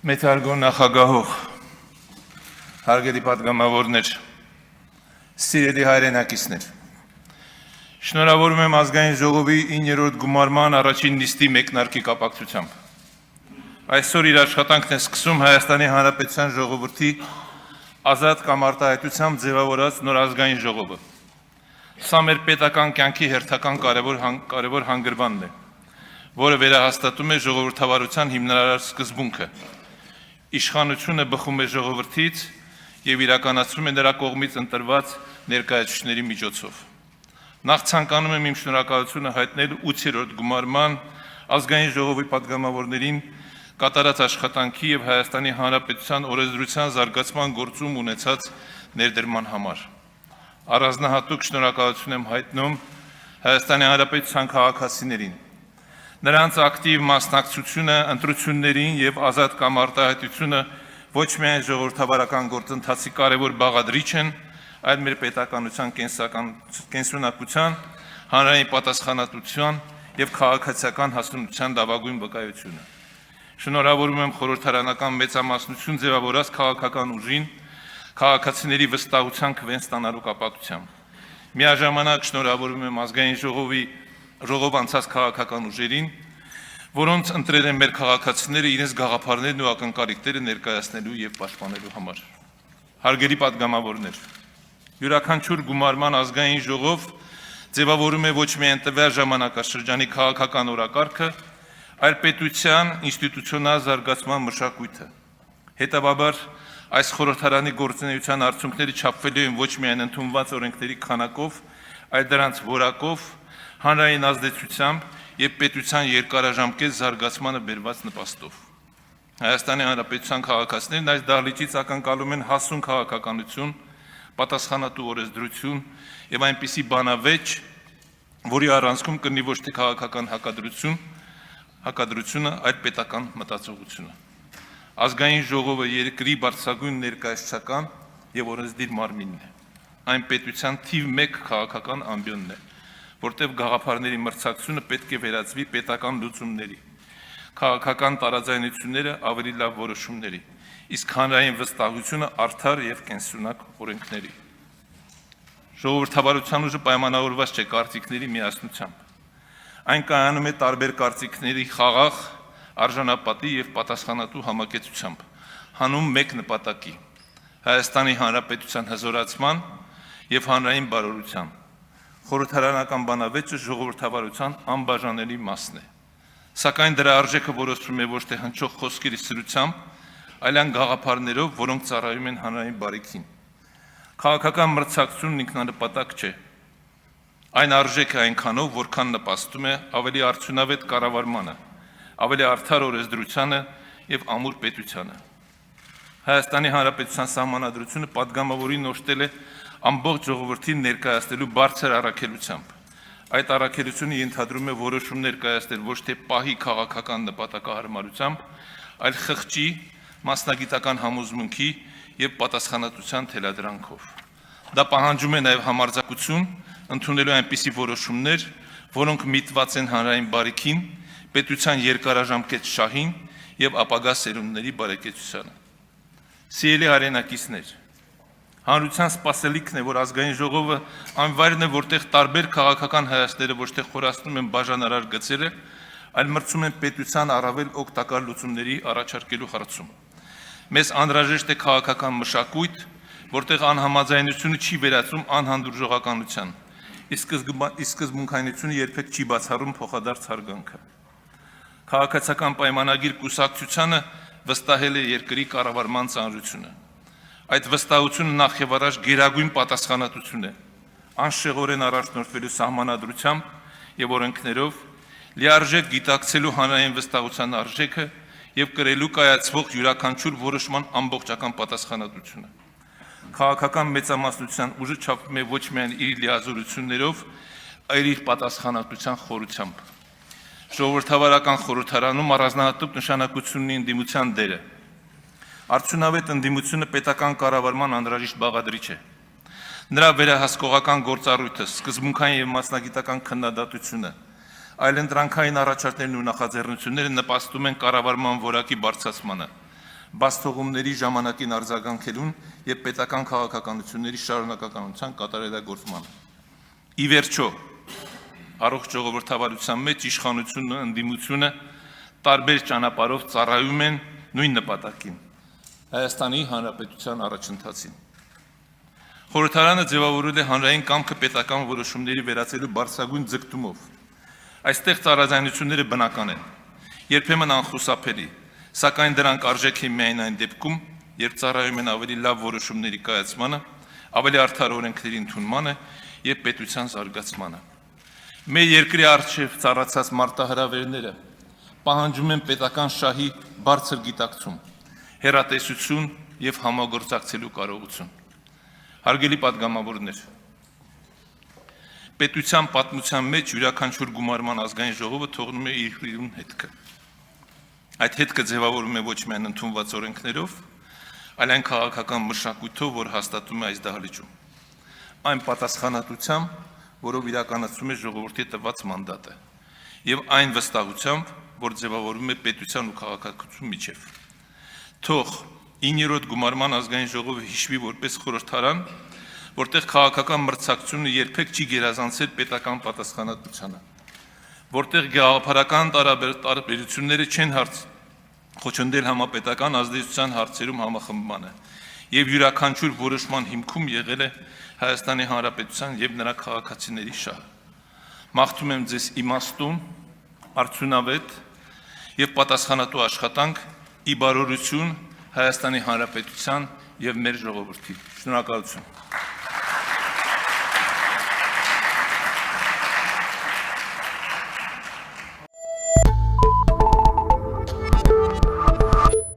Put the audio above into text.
Մեծարգո նախագահող, հարգելի պատգամավորներ, սիրելի հայրենակիցներ, շնորհավորում եմ ազգային ժողովի 9-րդ գումարման առաջին նիստի մեկնարկի կապակցությամբ։ Այսօր իր աշխատանքն է սկսում Հայաստանի Հանրապետության ժողովրդի ազատ կամ արտահայտությամբ ձևավորած նոր ազգային ժողովը։ Սա մեր պետական կյանքի հերթական կարևոր հանգրվանն է, որը վերահաստատում է ժողովրդավարության հիմնարար սկզբունքը։ Իշխանությունը բխում է ժողովրդից եւ իրականացվում է նրա կողմից ընտրված ներկայացուցիչների միջոցով։ Նախ ցանկանում եմ իմ շնորհակալությունը հայտնել 8-րդ գումարման ազգային ժողովի պատգամավորներին կատարած աշխատանքի եւ Հայաստանի Հանրապետության օրենսդրության զարգացման գործում ունեցած ներդրման համար։ Առանձնահատուկ շնորհակալություն եմ հայտնում Հայաստանի Հանրապետության քաղաքացիներին։ Նրանց ակտիվ մասնակցությունը ընտրություններին եւ ազատ կամ արտահայտությունը ոչ միայն ժողովրդավարական գործընթացի կարևոր բաղադրիչ են, այլ մեր պետականության կենսունակության, հանրային պատասխանատվության եւ քաղաքացիական հասունության լավագույն վկայությունը։ Շնորհավորում եմ խորհրդարանական մեծամասնություն ձևավորած քաղաքական ուժին, քաղաքացիների վստահության քվեն ստանալու կապակցությամբ։ Միաժամանակ շնորհավորում եմ ազգային ժողով անցած քաղաքական ուժերին, որոնց ընտրել են մեր քաղաքացիները իրենց գաղափարներն ու ակնկալիքները ներկայացնելու եւ պաշտպանելու համար։ Հարգելի պատգամավորներ, յուրաքանչյուր գումարման ազգային ժողով ձևավորում է ոչ միայն տվյալ ժամանակաշրջանի քաղաքական օրակարգը, այլ պետության ինստիտուցիոնալ զարգացման մշակույթը։ Հետևաբար, այս խորհրդարանի գործունեության արդյունքները չափվելու են ոչ միայն ընդունված օրենքների քանակով, այլ դրանց որակով, հանրային ազդեցությամբ եւ պետության երկարաժամկետ զարգացմանը բերված նպաստով։ Հայաստանի Հանրապետության քաղաքացիներն այս դահլիճից ակնկալում են հասուն քաղաքականություն, պատասխանատու օրենսդրություն եւ այնպիսի բանավեճ, որի առանցքում կլինի ոչ թե քաղաքական հակադրությունը, այլ պետական մտածողությունը։ Ազգային ժողովը երկրի բարձրագույն ներկայացուցչական եւ օրենսդիր մարմինն է։ Այն պետության թիվ 1 քաղաքական ամբիոնն է, որտեղ գաղափարների մրցակցությունը պետք է վերածվի պետական լուծումների, քաղաքական տարաձայնությունները ավելի լավ որոշումների, իսկ հանրային վստահությունը արդար եւ կենսունակ օրենքների։ Ժողովրդավարության ուժը պայմանավորված չէ կարծիքների միասնությամբ։ Այն կայանում է տարբեր կարծիքների խաղաղ, արժանապատի եւ պատասխանատու համակեցությամբ, հանուն մեկ նպատակի՝ Հայաստանի Հանրապետության հզորացման եւ հանրային բարօրության։ Խորհրդարանական բանավեճը ժողովրդավարության անբաժանելի մասն է, սակայն դրա արժեքը որոշվում է ոչ թե հնչող խոսքերի սրությամբ, այլ այն գաղափարներով, որոնք ծառայում են հանրային բարիքին։ Քաղաքական մրցակցությունն ինքնանպատակ չէ, այն արժեք է այնքանով, որքան նպաստում է ավելի արդյունավետ կառավարմանը, ավելի արդար օրենսդրությանը եւ ամուր պետությանը։ Հայաստանի Հանրապետության սահմանադրությունը պատգամավորին օժտել է ամբողջ ժողովրդին ներկայացնելու բարձր առաքելությամբ։ Այդ առաքելությունը ենթադրում է որոշումներ կայացնել ոչ թե պահի քաղաքական նպատակահարմարությամբ, այլ խղճի, մասնագիտական համոզմունքի եւ պատասխանատվության թելադրանքով։ Դա պահանջում է նաեւ համարձակություն ընդունելու այնպիսի որոշումներ, որոնք միտված են հանրային բարիքին, պետության երկարաժամկետ շահին եւ ապագա սերունդների բարեկեցությանը։ Սիրելի հայրենակիցներ, հանրության սպասելիքն է, որ ազգային ժողովը անվայրն է, որտեղ տարբեր քաղաքական հայացքները ոչ թե խորացնում են բաժանարար գծերը, այլ մրցում են պետության առավել օգտակար լուծումների առաջարկելու հարցում։ Մեզ անհրաժեշտ է քաղաքական մշակույթ, որտեղ անհամաձայնությունը չի վերածվում անհանդուրժողականության, իսկ սկզբունքայնությունը երբեք չի բացառում փոխադարձ հարգանքը։ Քաղաքացիական պայմանագիր կուսակցությանը վստահել է երկրի կառավարման ծանրությունը։ Այդ վստահությունը նախ եւ առաջ գերագույն պատասխանատվություն է, անշեղորեն առաջնորդվելու սահմանադրությամբ եւ օրենքներով, լիարժեք գիտակցելու հանրային վստահության արժեքը եւ կրելու կայացվող յուրաքանչյուր որոշման ամբողջական պատասխանատվությունը։ Քաղաքական մեծամասնության ուժը չափվում է ոչ միայն իր լիազորություններով, այլ իր պատասխանատվության խորությամբ։ Ժողովրդավարական խորհրդարանում առանձնահատուկ նշանակություն ունի ընդդիմության դերը։ Արդյունավետ ընդդիմությունը պետական կառավարման անհրաժեշտ բաղադրիչ է։ Նրա վերահսկողական գործառույթը, սկզբունքային եւ մասնագիտական քննադատությունը, այլընտրանքային առաջարկներն ու նախաձեռնությունները նպաստում են կառավարման որակի բարձրացմանը, բացթողումների ժամանակին արձագանքելուն եւ պետական քաղաքականությունների շարունակականության կատարելագործմանը։ Ի վերջո, առողջ ժողովրդավարության մեջ իշխանությունն ու ընդդիմությունը տարբեր ճանապարհով ծառայում են նույն նպատակին՝ Հայաստանի Հանրապետության առաջընթացին։ Խորհրդարանը ձևավորել է հանրային կամքը պետական որոշումների վերածելու բարձրագույն ձգտումով։ Այստեղ տարաձայնությունները բնական են, երբեմն անխուսափելի, սակայն դրանք արժեք են միայն այն դեպքում, երբ ծառայում են ավելի լավ որոշումների կայացմանը, ավելի արդար օրենքների ընդունմանը եւ պետության զարգացմանը։ Մեր երկրի առջև ծառացած մարտահրավերները պահանջում են պետական շահի բարձր գիտակցում, հեռատեսություն եւ համագործակցելու կարողություն։ Հարգելի պատգամավորներ, պետության պատմության մեջ յուրաքանչյուր գումարման ազգային ժողովը թողնում է իր իրուն հետքը։ Այդ հետքը ձևավորվում է ոչ միայն ընդունված օրենքներով, այլ այն քաղաքական մշակույթով, որ հաստատում է այս դահլիճում, այն պատասխանատվությամբ, որով իրականացում է ժողովրդի տված մանդատը, եւ այն վստահությամբ, որ ձևավորվում է պետության ու քաղաքականության միջև։ Թող 9-րդ գումարման ազգային ժողովը հիշվի որպես խորհրդարան, որտեղ քաղաքական մրցակցությունը երբեք չի գերազանցել պետական պատասխանատվությանը, որտեղ գաղափարական տարբերությունները չեն խոչընդել համապետական ազդեցության հարցերում համախմբմանը եւ յուրաքանչյուր որոշման հիմքում եղել է Հայաստանի Հանրապետության եւ նրա քաղաքացիների շահը։ Մաղթում եմ ձեզ իմաստուն, արդյունավետ եւ պատասխանատու աշխատանք ի բարօրություն Հայաստանի Հանրապետության եւ մեր ժողովրդի։ Շնորհակալություն։